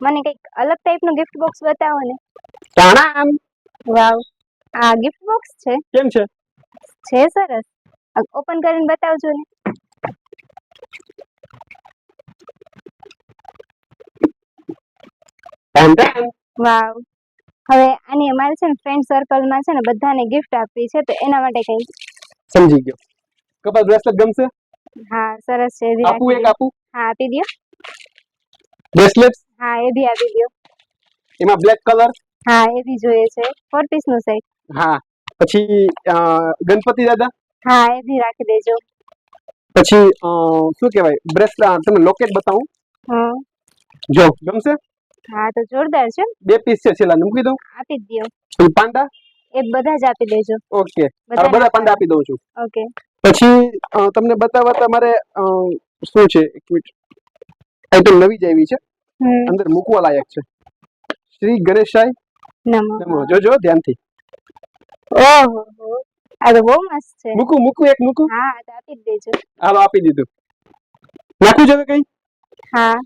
મને કઈક અલગ ટાઈપનું ગિફ્ટ બોક્સ બતાવો ને. તાણામ વાવ, આ ગિફ્ટ બોક્સ છે. કેમ છે? છે સરસ. ઓપન કરીને બતાવજો ને. વાવ. હવે આની અમારે છે ને ફ્રેન્ડ સર્કલમાં છે ને બધાને ગિફ્ટ આપવી છે, તો એના માટે કઈ સમજી ગયો. કપાસ બ્રેસલેટ ગમશે? હા સરસ છે. આપું એક આપું? હા આપી દો. બ્રેસલેટ? હા એ બી આપી દો. એમાં બ્લેક કલર? હા એ બી જોઈએ છે. 4 પીસ નું સેટ. હા. પછી ગણપતિ દાદા? હા એ બી રાખી દેજો. પછી શું કહેવાય બ્રેસલેટ, તમે લોકેટ બતાવું? હા. જો ગમશે? હા તો જોરદાર છે. 2 પીસ છે, છેલ્લા મૂકી દઉં? આપી દો. પાંડા? એ બધા જ આપી દેજો. ઓકે, બધા પાંડા આપી દઉં છું. ઓકે. પછી તમને બતાવવા તમારે શું છે, એક મિનિટ, આઈટમ નવી જ આવી છે, અંદર મૂકવા લાયક છે. શ્રી ગણેશાય નમઃ. જોજો ધ્યાનથી. ઓહો, આ તો બહુ મસ્ત છે. મૂકું એક મૂકું? હા તો આપી જ દેજો. હાલો આપી દીધું. નાખું છે કઈ? હા.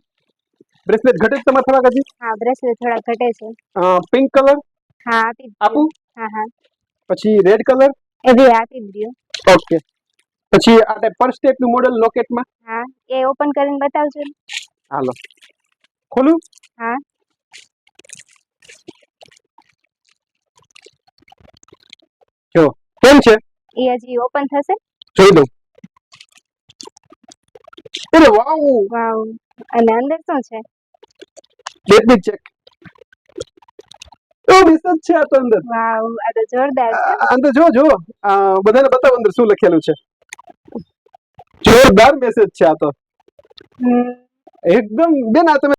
બ્રેસલેટ ઘટે છે તમારે થોડાક હજી? હા બ્રેસલેટ થોડા ઘટે છે. Pink colour? હા આપી દો. આપું? હા. પછી રેડ કલર? એ બી આપી દો. ઓકે. પછી આ ટાઈપ પર સ્ટેપ નું મોડેલ લોકેટમાં? હા એ ઓપન કરીને બતાવજો. હાલો. ખોલું? હા. જો કેમ છે? એ હજી ઓપન થશે? જોઈ દઉં. અરે વાવ. વાવ. અને અંદર શું છે? Let me check. ઓ મેસેજ છે આ તો અંદર. વાવ, આ તો જોરદાર છે. અંદર જો બધાને બતાવો અંદર શું લખેલું છે. જોરદાર મેસેજ છે આ તો. એકદમ બેન, આ તમે